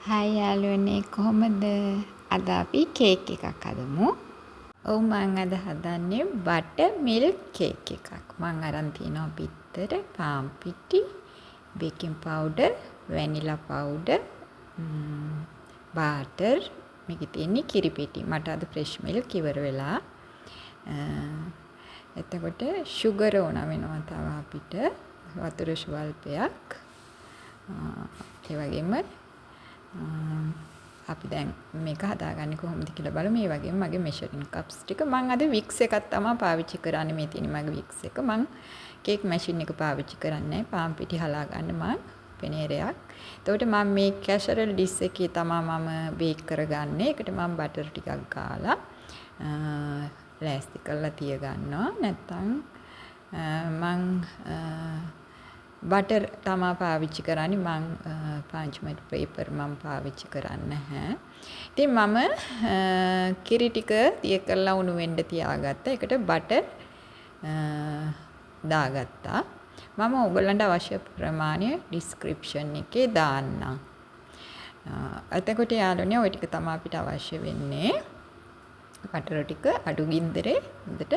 Hi යාළුවනේ කොහොමද? අද අපි කේක් එකක් හදමු. ඔව් මම අද හදන්නේ බටර් මිල්ක් කේක් එකක්. මම අරන් තියනවා බිත්තර, පාන් පිටි, baking powder, vanilla powder, butter, මේකේ තියෙන්නේ කිරි පිටි. මට අද ෆ්‍රෙෂ් මිල්ක් ඉවර වෙලා. එතකොට සුගර් ඕන වෙනවා තව අපිට. වතුර ස්වල්පයක්. ඒ වගේම අපි දැන් මේක හදාගන්නේ කොහොමද කියලා බලමු. මේ වගේ මගේ මෙෂරින් කප්ස් ටික මම අද වික්ස් එකක් තමයි පාවිච්චි කරන්නේ. මේ තියෙන මගේ වික්ස් එක. මම කේක් මැෂින් එක පාවිච්චි කරන්නේ පාන් පිටි හලා ගන්න මම පෙනේරයක්. එතකොට මම මේ කැෂරල් ඩිස් එකේ තමයි මම බේක් කරගන්නේ. ඒකට මම බටර් ටිකක් ගාලා ලෑස්ති කරලා තිය ගන්නවා. නැත්තම් මම බටර් තමා පාවිච්චි කරන්නේ. මම පාන්ච්මන්ට් පේපර් මම පාවිච්චි කරන්නේ නැහැ. ඉතින් මම කිරි ටික තිය කරලා උණු වෙන්න තියාගත්තා. ඒකට බටර් දාගත්තා. මම ඔයගලන්ට අවශ්‍ය ප්‍රමාණය ඩිස්ක්‍රිප්ෂන් එකේ දාන්නම්. එතකොට යාළුවනේ ওই ටික තමයි අපිට අවශ්‍ය වෙන්නේ. බටර් ටික අඩු ගින්දරේ හොඳට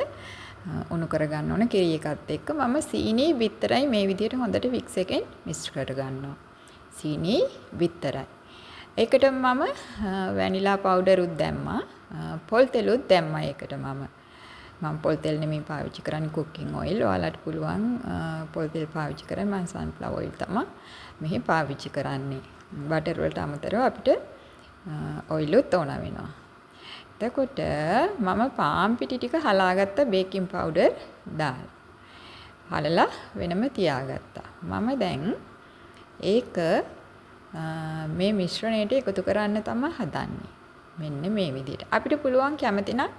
උණු කරගන්න ඕන කිරි එකත් එක්ක. මම සීනි බිත්තරයි මේ විදිහට හොඳට වික්ස් එකෙන් මික්ස් කරගන්නවා. සීනි බිත්තරයි. ඒකට මම වැනිලා පවුඩරුත් දැම්මා. පොල් තෙලුත් දැම්මා ඒකට මම පොල් තෙල් නෙමෙයි පාවිච්චි කරන්නේ කුකින් ඔයිල්. ඔයාලට පුළුවන් පොල් තෙල් පාවිච්චි කරන්න. මම සන්ෆ්ලවර් ඔයිල් තමයි මෙහි පාවිච්චි කරන්නේ. බටර් වලට අමතරව අපිට ඔයිලුත් ඕන වෙනවා. එතකොට මම පාන් පිටි ටික හලාගත්ත බේකින් පවුඩර් දාලා. හලලා වෙනම තියාගත්තා. මම දැන් ඒක මේ මිශ්‍රණයට එකතු කරන්න තමයි හදන්නේ. මෙන්න මේ විදිහට. අපිට පුළුවන් කැමති නම්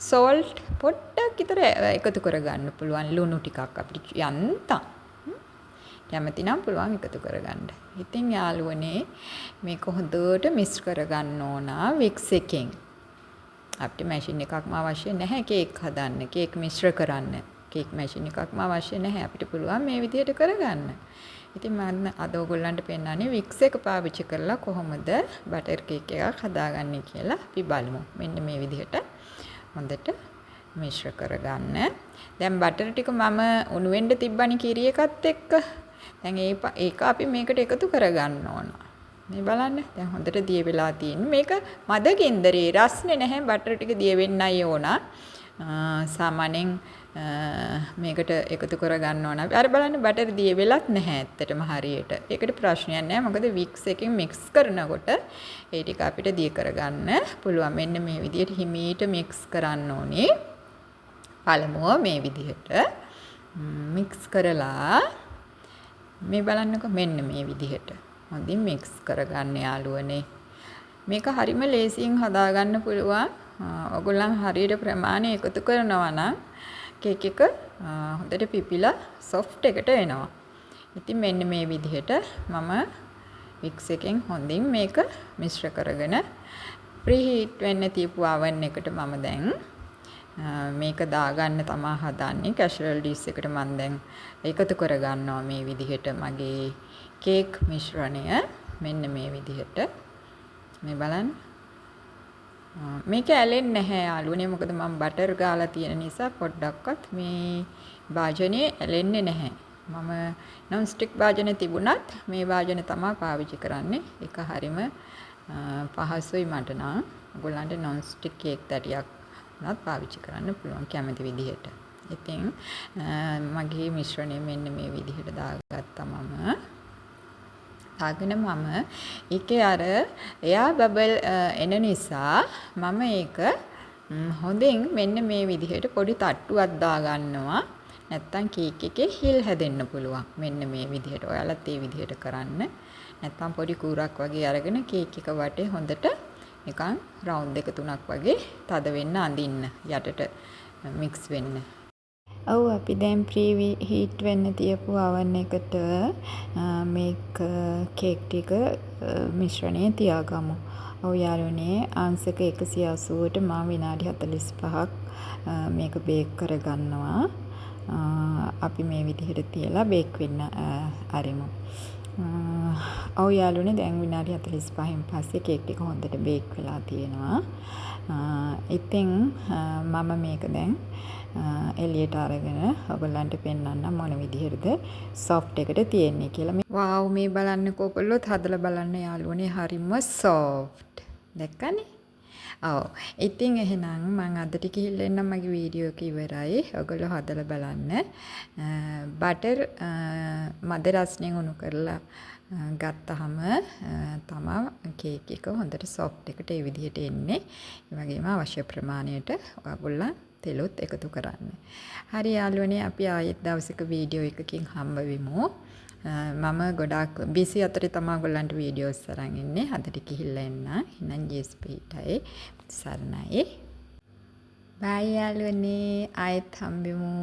සෝල්ට් පොඩ්ඩක් විතර එකතු කරගන්න පුළුවන්. ලුණු ටිකක් අපිට යන්තම්. කැමති නම් පුළුවන් එකතු කරගන්න. ඉතින් යාළුවනේ මේක හොඳට මික්ස් කරගන්න ඕන වික්ස් එකෙන්. අපිට මැෂින් එකක්ම අවශ්‍ය නැහැ කේක් හදන්න. කේක් මිශ්‍ර කරන්න. කේක් මැෂින් එකක්ම අවශ්‍ය නැහැ. අපිට පුළුවන් මේ විදිහට කරගන්න. ඉතින් මම අද ඔයගොල්ලන්ට පෙන්නන්නේ වික්ස් එක පාවිච්චි කරලා කොහොමද බටර් කේක් එකක් හදාගන්නේ කියලා අපි බලමු. මෙන්න මේ විදිහට හොඳට මිශ්‍ර කරගන්න. දැන් බටර් ටික මම උණු වෙන්න තිබ්බනේ කිරි එකත් එක්ක. දැන් ඒක අපි මේකට එකතු කරගන්න ඕන. මේ බලන්න දැන් හොඳට දිය වෙලා තියෙන්නේ. මේක මද ගින්දරේ රස්නේ නැහැ. බටර් ටික දිය වෙන්නයි ඕන. සාමාන්‍යයෙන් මේකට එකතු කරගන්න ඕන. අර බලන්න බටර් දිය වෙලත් නැහැ ඇත්තටම හරියට. ඒකට ප්‍රශ්නයක් නැහැ. මොකද වික්ස් එකෙන් මික්ස් කරනකොට ඒ ටික අපිට දිය කරගන්න පුළුවන්. මෙන්න මේ විදිහට හිමීට මික්ස් කරන්න ඕනේ. පළමුව මේ විදිහට මික්ස් කරලා මේ බලන්නකෝ මෙන්න මේ විදිහට හොඳින් මික්ස් කරගන්න යාළුවනේ. මේක හරිම ලේසියෙන් හදාගන්න පුළුවන්. ඔයගොල්ලන් හරියට ප්‍රමාණය එකතු කරනවා නම් කේක් එක හොඳට පිපිලා සොෆ්ට් එකට එනවා. ඉතින් මෙන්න මේ විදිහට මම මික්ස් එකෙන් හොඳින් මේක මිශ්‍ර කරගෙන ප්‍රීහීට් වෙන්න තියපු oven එකට මම දැන් මේක දාගන්න තමයි හදන්නේ. කැෂරල් ඩිස් එකට මම දැන් එකතු කරගන්නවා මේ විදිහට මගේ කේක් මිශ්‍රණය. මෙන්න මේ විදිහට මේ බලන්න. මේක ඇලෙන්නේ නැහැ යාළුවනේ. මොකද මම බටර් ගාලා තියෙන නිසා පොඩ්ඩක්වත් මේ භාජනයේ ඇලෙන්නේ නැහැ. මම නොන් ස්ටික් භාජන තිබුණත් මේ භාජන තමයි පාවිච්චි කරන්නේ. ඒක හරීම පහසුයි මට නම්. ඔයගොල්ලන්ට නොන් ස්ටික් කේක් තැටියක් උනත් පාවිච්චි කරන්න පුළුවන් කැමති විදිහට. ඉතින් මගේ මිශ්‍රණය මෙන්න මේ විදිහට දාගත්තා මම. දාගෙන මම ඒකේ අර එයා බබල් එන නිසා මම ඒක හොඳින් මෙන්න මේ විදිහට පොඩි තට්ටුවක් දාගන්නවා. නැත්තම් කේක් එකේ හිල් හැදෙන්න පුළුවන්. මෙන්න මේ විදිහට. ඔයාලත් ඒ විදිහට කරන්න. නැත්තම් පොඩි කූරක් වගේ අරගෙන කේක් එක වටේ හොඳට නිකන් රවුන්ඩ් දෙක තුනක් වගේ තද වෙන්න අඳින්න. යටට මික්ස් වෙන්න. ඔව් අපි දැන් ප්‍රී හීට් වෙන්න තියපු oven එකට මේක කේක් ටික මිශ්‍රණය තියාගමු. ඔව් යාළුවනේ අංශක 180ට මම විනාඩි 45ක් මේක බේක් කරගන්නවා. අපි මේ විදිහට තියලා බේක් වෙන්න ආරෙමු. ඔව් යාළුවනේ දැන් විනාඩි 45න් පස්සේ කේක් ටික හොඳට බේක් වෙලා තියෙනවා. ඉතින් මම මේක දැන් එළියට අරගෙන ඔයගොල්ලන්ට පෙන්වන්නම් මොන විදිහටද සොෆ්ට් එකට තියෙන්නේ කියලා. වව් මේ බලන්නකෝ ඔයගොල්ලොත් හදලා බලන්න යාළුවනේ හරිම සොෆ්ට්. දැක්කනේ? ඔව්. ඉතින් එහෙනම් මම අදට ගිහිල්ලා එන්නම් මගේ වීඩියෝ එක ඉවරයි. ඔයගොල්ලෝ හදලා බලන්න. බටර් මද රස්නෙන් උණු කරලා ගත්තාම තමා කේක් එක හොඳට සොෆ්ට් එකට ඒ විදිහට එන්නේ. ඒ වගේම අවශ්‍ය ප්‍රමාණයට ඔයගොල්ලන් තෙලුත් එකතු කරන්න. හරි යාළුවනේ අපි ආයෙත් දවසක වීඩියෝ එකකින් හම්බ වෙමු. මම ගොඩාක් බිසි අතරේ තමයි ඔයගොල්ලන්ට වීඩියෝස් අරන් ඉන්නේ. අදට ගිහිල්ලා එන්න. එහෙනම් ජේස්පීටයි සරණයි. බයි යාළුවනේ ආයෙත් හම්බෙමු.